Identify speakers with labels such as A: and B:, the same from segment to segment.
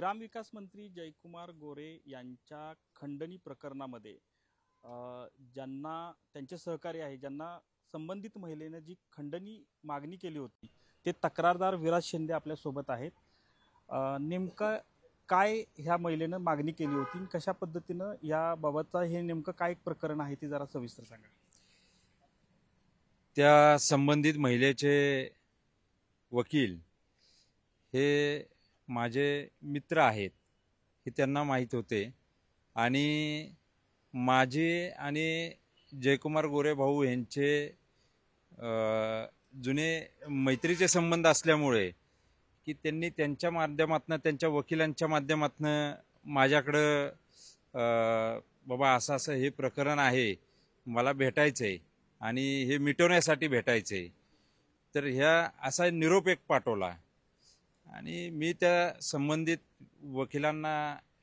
A: ग्रामविकास मंत्री जयकुमार गोरे यांच्या खंडणी प्रकरणामध्ये ज्यांना त्यांचे सहकारी आहे, ज्यांना संबंधित महिलेने जी खंडणी मागणी केली होती, ते तक्रारदार विराज शिंदे आपल्या सोबत आहेत। नेमका काय ह्या महिलेने मागणी केली होती, कशा पद्धतीने या बाबतचा हे नेमकं काय प्रकरण आहे ते जरा सविस्तर सांगा।
B: त्या संबंधित महिलेचे वकील हे माझे मित्र आहेत हे त्यांना माहीत होते आणि माझे आणि जयकुमार गोरे भाऊ यांचे जुने मैत्रीचे संबंध असल्यामुळे की त्यांनी त्यांच्या माध्यमातून त्यांच्या वकिलांच्या माध्यमातून माझ्याकडे बाबा असं असं हे प्रकरण आहे, मला भेटायचंय आणि हे मिटवण्यासाठी भेटायचंय, तर ह्या असा निरोप एक पाठवला आणि मी त्या संबंधित वकिलांना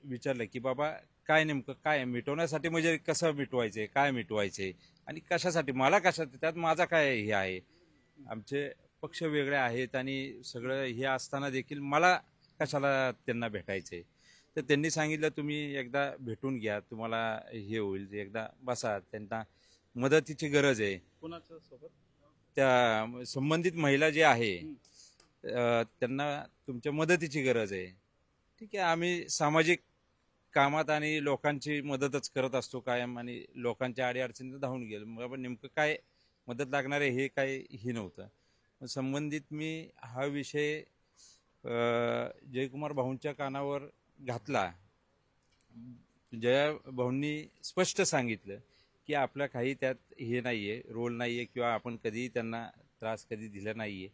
B: विचारलं की बाबा काय नेमकं काय मिटवण्यासाठी, म्हणजे कसं मिटवायचंय, काय मिटवायचंय आणि कशासाठी, मला कशासाठी, त्यात माझा काय हे आहे, आमचे पक्ष वेगळे आहेत आणि सगळं हे असताना देखील मला कशाला त्यांना भेटायचंय। तर त्यांनी सांगितलं तुम्ही एकदा भेटून घ्या, तुम्हाला हे होईल, एकदा बसा, त्यांना मदतीची गरज आहे।
A: कोणाच्या सोबत?
B: त्या संबंधित महिला जे आहे त्यांना तुमच्या मदतीची गरज आहे। ठीक आहे, आम्ही सामाजिक कामात आणि लोकांची मदतच करत असतो कायम आणि लोकांच्या अडीअडचणीत धावून गेलो, मग नेमकं काय मदत लागणार आहे हे काय ही नव्हतं। संबंधित मी हा विषय जयकुमार भाऊंच्या कानावर घातला। जया भाऊंनी स्पष्ट सांगितलं की आपला काही त्यात हे नाहीये, रोल नाहीये किंवा आपण कधी त्यांना त्रास कधी दिला नाहीये,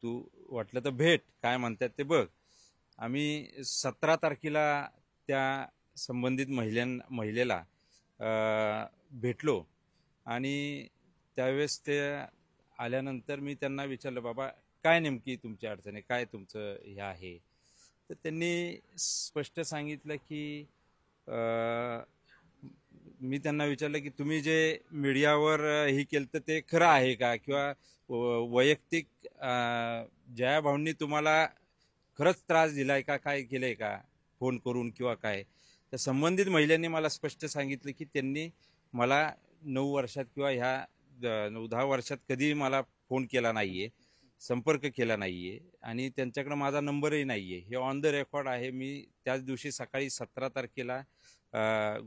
B: तू वाटलं तर भेट, काय म्हणतात ते बघ। आम्ही 17 तारखेला त्या संबंधित महिलेला भेटलो आणि त्यावेळेस ते आल्यानंतर मी त्यांना विचारलं बाबा काय नेमकी तुमची अडचण आहे, काय तुमचं हे आहे, तर त्यांनी स्पष्ट सांगितलं की मी त्यांना विचारलं की तुम्ही जे मीडियावर हे केलं तर ते खरं आहे का, किंवा वैयक्तिक जया भाऊंनी तुम्हाला खरंच त्रास दिलाय का, काय केलंय का फोन करून किंवा काय। तर संबंधित महिलांनी मला स्पष्ट सांगितलं की त्यांनी मला 9 वर्षात किंवा ह्या 9-10 वर्षात कधी मला फोन केला नाहीये, संपर्क केला नाहीये आणि त्यांच्याकडे माझा नंबरही नाहीये, हे ऑन द रेकॉर्ड आहे। मी त्याच दिवशी सकाळी 17 तारखेला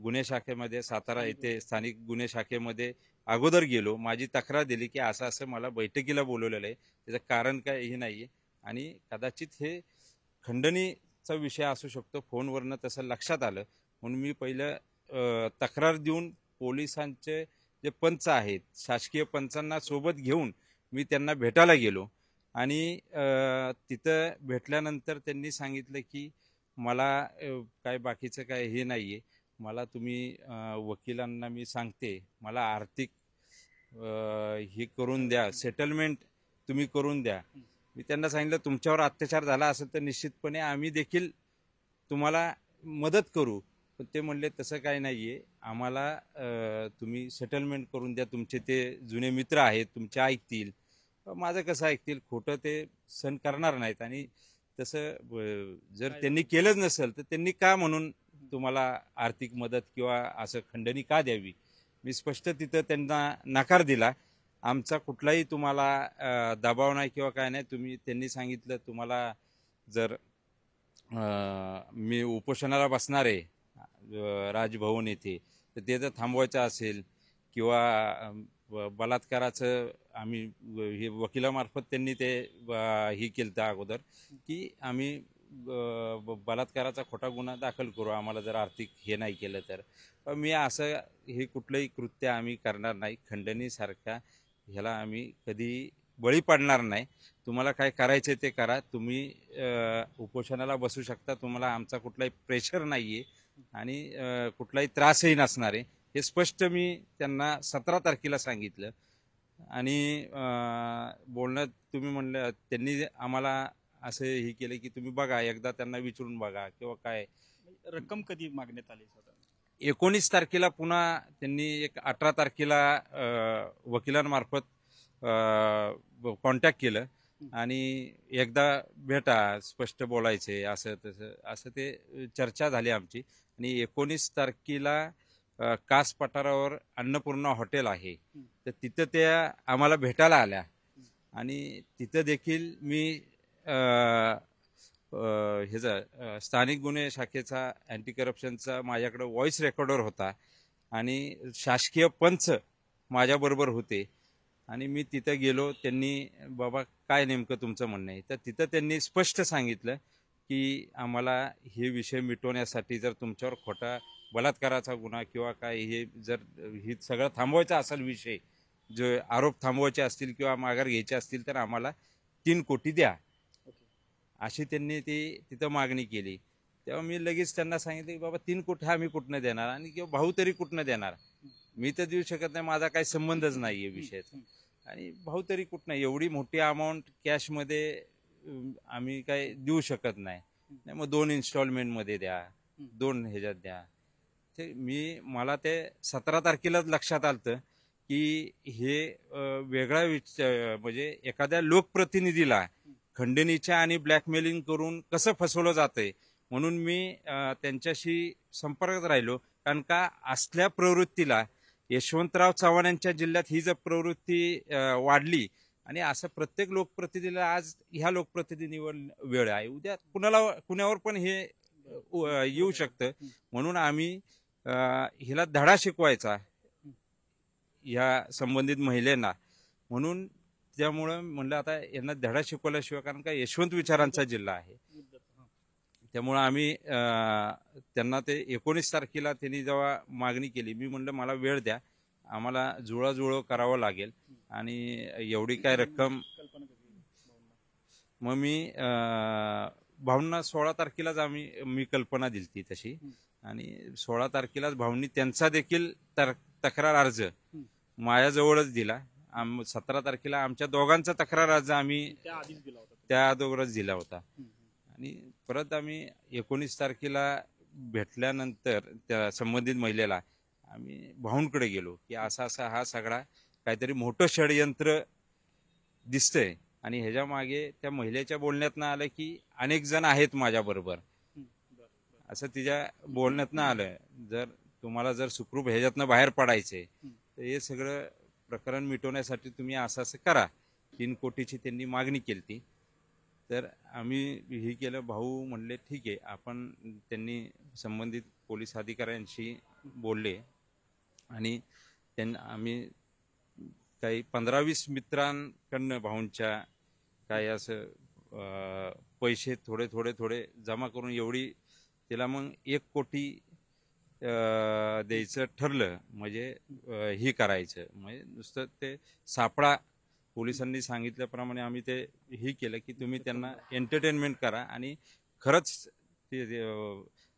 B: गुन्हे शाखेमध्ये, सातारा येथे स्थानिक गुन्हे शाखेमध्ये अगोदर गेलो, माझी तक्रार दिली की असं असं मला बैठकीला बोलवलेलं आहे, त्याचं कारण काय हे नाहीये आणि कदाचित हे खंडणीचा विषय असू शकतो, फोनवरनं तसं लक्षात आलं म्हणून मी पहिलं तक्रार देऊन पोलिसांचे जे पंच आहेत, शासकीय पंचांना सोबत घेऊन मी त्यांना भेटायला गेलो आणि तिथं भेटल्यानंतर त्यांनी सांगितलं की मला काय बाकीचं काय हे नाहीये, मला तुम्ही वकिलांना मी सांगते, मला आर्थिक हे करून द्या, सेटलमेंट तुम्ही करून द्या। मी त्यांना सांगितलं तुमच्यावर अत्याचार झाला असेल तर निश्चितपणे आम्ही देखील तुम्हाला मदत करू, पण ते म्हणले तसं काय नाहीये, आम्हाला तुम्ही सेटलमेंट करून द्या, तुमचे ते जुने मित्र आहेत, तुमचे ऐकतील। माझं कसं ऐकतील, खोटं ते सहन करणार नाहीत आणि तसं जर त्यांनी केलंच नसेल तर त्यांनी का म्हणून तुम्हाला आर्थिक मदत किंवा असं खंडणी का द्यावी। मी स्पष्ट तिथं त्यांना नकार दिला, आमचा कुठलाही तुम्हाला दबाव नाही किंवा काय नाही। त्यांनी सांगितलं तुम्हाला जर मी उपोषणाला बसणार आहे राजभवन येथे, तर ते जर थांबवायचं असेल किंवा बलात्काराचं आम्ही हे वकिलामार्फत त्यांनी ते हे केलं तर अगोदर की आम्ही बलात्काराचा खोटा गुन्हा दाखल करू आम्हाला जर आर्थिक हे नाही केलं तर। मी असं हे कुठलंही कृत्य आम्ही करणार नाही, खंडणीसारख्या ह्याला आम्ही कधी बळी पडणार नाही। तुम्हाला काय करायचं ते करा, तुम्ही उपोषणाला बसू शकता, तुम्हाला आमचा कुठलाही प्रेशर नाहीये आणि कुठलाही त्रासही नसणार आहे, हे स्पष्ट मी त्यांना 17 तारखेला सांगितलं। आणि बोलण्यात तुम्ही म्हणलं त्यांनी आम्हाला असं हे केलं की तुम्ही बघा, एकदा त्यांना विचारून बघा किंवा काय।
A: रक्कम कधी मागण्यात आली?
B: 19 तारखेला पुन्हा त्यांनी एक 18 तारखेला वकिलांमार्फत कॉन्टॅक्ट केलं आणि एकदा भेटा, स्पष्ट बोलायचे, असं तसं असं ते चर्चा झाली आमची. आणि 19 तारखेला कास पठारावर अन्नपूर्णा हॉटेल आहे, तर तिथं त्या आम्हाला भेटायला आल्या. आणि तिथं देखील मी ह्याचा स्थानिक गुन्हे शाखेचा अँटी करप्शनचा माझ्याकडे व्हॉइस रेकॉर्डर होता आणि शासकीय पंच माझ्याबरोबर होते. आणि मी तिथं गेलो. त्यांनी बाबा काय नेमकं तुमचं म्हणणं आहे, तर तिथं त्यांनी स्पष्ट सांगितलं की आम्हाला हे विषय मिटवण्यासाठी जर तुमच्यावर खोटा बलात्काराचा गुन्हा किंवा काय हे जर ही सगळं थांबवायचा असेल विषय, जो आरोप थांबवायचे असतील किंवा माघार घ्यायचे असतील, तर आम्हाला 3 कोटी द्या, अशी त्यांनी ती तिथं मागणी केली. तेव्हा मी लगेच त्यांना सांगितलं की बाबा 3 कोटी आम्ही कुठनं देणार, आणि किंवा भाऊ तरी कुठनं देणार, मी तर देऊ शकत नाही, माझा काही संबंधच नाही आहे विषयाचा. आणि भाऊ तरी कुठनं, एवढी मोठी अमाऊंट कॅशमध्ये आम्ही काय देऊ शकत नाही. मग 2 इन्स्टॉलमेंटमध्ये द्या, 2 ह्याच्यात द्या. ते मला ते 17 तारखेलाच लक्षात आलं की हे वेगळा म्हणजे एखाद्या लोकप्रतिनिधीला खंडणीच्या आणि ब्लॅकमेलिंग करून कसं फसवलं जातंय, म्हणून मी त्यांच्याशी संपर्कात राहिलो. कारण का असल्या प्रवृत्तीला यशवंतराव चव्हाण यांच्या जिल्ह्यात ही जर प्रवृत्ती वाढली, आणि असं प्रत्येक लोकप्रतिनिधीला, आज ह्या लोकप्रतिनिधीवर वेळ आहे, उद्या कुणावर पण हे येऊ शकतं. म्हणून आम्ही हिला धडा शिकवायचा ह्या संबंधित महिलांना. म्हणून त्यामुळं म्हणलं आता यांना धडा शिकवल्याशिवाय, कारण का यशवंत विचारांचा जिल्हा आहे, त्यामुळं आम्ही त्यांना ते 19 तारखेला त्यांनी जेव्हा मागणी केली, मी म्हणलं मला वेळ द्या, आम्हाला जुळाजुळव करावं लागेल, आणि एवढी काय रक्कम. मग मी भाऊंना 16 तारखेलाच मी कल्पना दिलती तशी, आणि 16 तारखेलाच भाऊंनी त्यांचा देखील तक्रार अर्ज माझ्याजवळच दिला. 17 तारखेला आमच्या दोघांचा तक्रार अर्ज आम्ही त्या अगोदरच दिला होता. आणि परत आम्ही 19 तारखेला भेटल्यानंतर त्या संबंधित महिलेला आम्ही भाऊंकडे गेलो की असा असा हा सगळा काहीतरी मोठं षडयंत्र दिसतंय, आणि ह्याच्या मागे त्या महिलेच्या बोलण्यातनं आलं की अनेक जण आहेत माझ्याबरोबर, असं तिच्या बोलण्यातनं आलं. जर तुम्हाला जर सुखरूप ह्याच्यातनं बाहेर पडायचे, तर हे सगळं प्रकरण मिटवण्यासाठी तुम्ही असं असं करा. 3 कोटीची त्यांनी मागणी केली. तर आम्ही हे केलं. भाऊ म्हणले ठीक आहे, आपण त्यांनी संबंधित पोलीस अधिकाऱ्यांशी बोलले, आणि आम्ही काही 15-20 मित्रांकडनं भाऊंच्या काय असं पैसे थोडे जमा करून एवढी तिला मग 1 कोटी द्यायचं ठरलं. म्हणजे हे करायचं, म्हणजे नुसतं ते सापळा पोलिसांनी सांगितल्याप्रमाणे आम्ही ते हे केलं की तुम्ही त्यांना एंटरटेनमेंट करा. आणि खरंच ते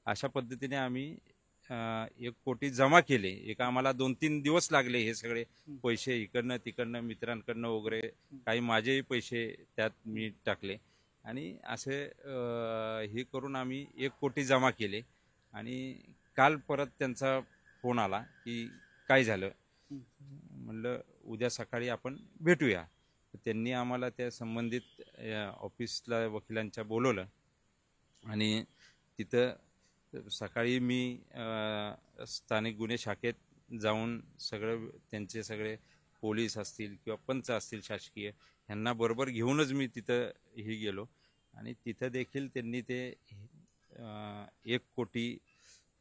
B: अशा पद्धतीने आम्ही 1 कोटी जमा केले. एक आम्हाला 2-3 दिवस लागले हे सगळे पैसे इकडनं तिकडनं मित्रांकडनं वगैरे, काही माझेही पैसे त्यात मी टाकले, आणि असे हे करून आम्ही 1 कोटी जमा केले. आणि काल परत त्यांचा फोन आला की काय झालं. म्हणलं उद्या सकाळी आपण भेटूया. त्यांनी आम्हाला त्या संबंधित ऑफिसला वकिलांच्या बोलवलं, आणि तिथं सकाळी मी स्थानिक गुन्हे शाखेत जाऊन त्यांचे सगळे पोलीस असतील किंवा पंच असतील शासकीय, ह्यांना बरोबर घेऊनच मी तिथं हे गेलो. आणि तिथं देखील त्यांनी ते 1 कोटी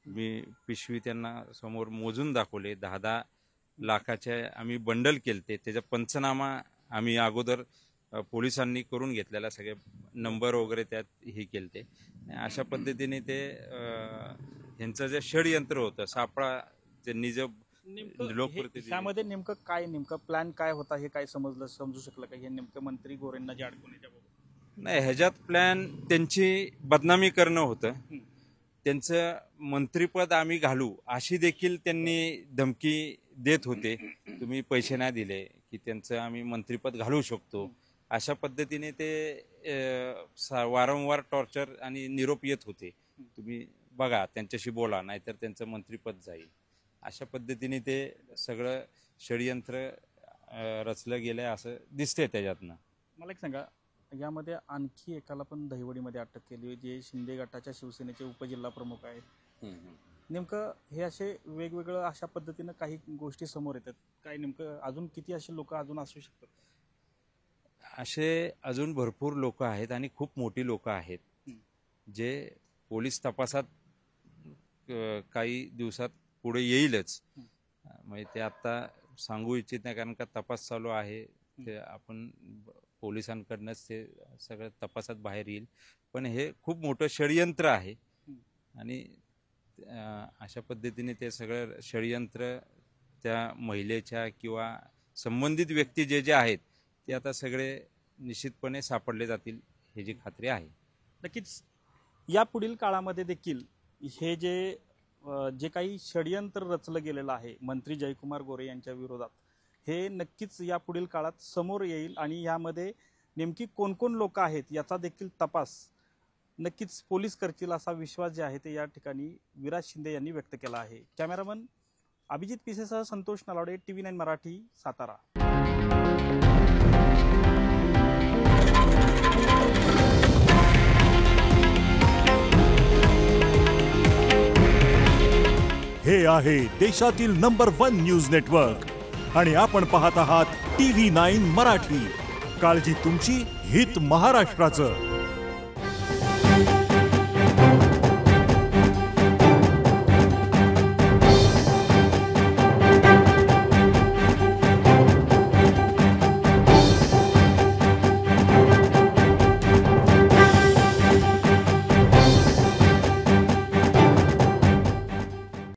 B: मी पिशवी त्यांना समोर मोजून दाखवले. 10-10 लाखाचे आम्ही बंडल केलते. त्याचा पंचनामा आम्ही अगोदर पोलिसांनी करून घेतलेला, सगळे नंबर वगैरे त्यात हे केलते. अशा पद्धतीने ते ह्यांचं जे षडयंत्र होतं, सापळा त्यांनी जे लोकप्रतिनिधी,
A: त्यामध्ये नेमकं प्लॅन काय होता हे काय समजू शकलं का, हे नेमकं मंत्री गोरेंना जे अडकवण्याच्या बाबत?
B: नाही, ह्याच्यात प्लॅन त्यांची बदनामी करणं होतं. त्यांचं मंत्रिपद आम्ही घालू अशी देखील त्यांनी धमकी देत होते. तुम्ही पैसे नाही दिले की त्यांचं आम्ही मंत्रिपद घालू शकतो, अशा पद्धतीने ते वारंवार टॉर्चर आणि निरोप येत होते. तुम्ही बघा, त्यांच्याशी बोला, नाहीतर त्यांचं मंत्रिपद जाईल. अशा पद्धतीने ते सगळं षडयंत्र रचलं गेलंय असं दिसतंय त्याच्यातनं.
A: मला एक सांगा, यामध्ये आणखी एकाला पण दहिवडीमध्ये अटक केली, जे शिंदे गटाच्या शिवसेनेचे उपजिल्हा प्रमुख आहेत. नेमकं हे असे वेगवेगळं अशा पद्धतीनं काही गोष्टी समोर येतात. काय नेमकं अजून किती असे लोक अजून असू शकतात?
B: असे अजून भरपूर लोक आहेत आणि खूप मोठी लोक आहेत जे पोलीस तपासात काही दिवसात पुढे येईलच. म्हणजे ते आता सांगू इच्छित नाही, कारण का तपास चालू आहे. ते आपण पोलिसांकडनंच ते सगळं तपासात बाहेर येईल. पण हे खूप मोठं षडयंत्र आहे आणि अशा पद्धतीने ते सगळं षडयंत्र त्या महिलेच्या किंवा संबंधित व्यक्ती जे आहेत ते आता सगळे निश्चितपणे सापडले जातील ह्याची खात्री आहे.
A: नक्कीच या पुढील काळामध्ये देखील हे जे काही षडयंत्र रचलं गेलेलं आहे मंत्री जयकुमार गोरे यांच्या विरोधात, हे नक्कीच या पुढील काळात समोर येईल आणि यामध्ये नेमकी कोण कोण लोक आहेत याचा देखील तपास नक्कीच पोलीस करतील असा विश्वास जे आहे ते या ठिकाणी विराज शिंदे यांनी व्यक्त केला आहे. कॅमेरामन अभिजित पिसेसह संतोष नलावडे, TV9 मराठी, सातारा.
C: हे आहे देशातील नंबर 1 न्यूज नेटवर्क आणि आपण पाहत आहात TV9 मराठी. काळजी तुमची, हित महाराष्ट्राचं.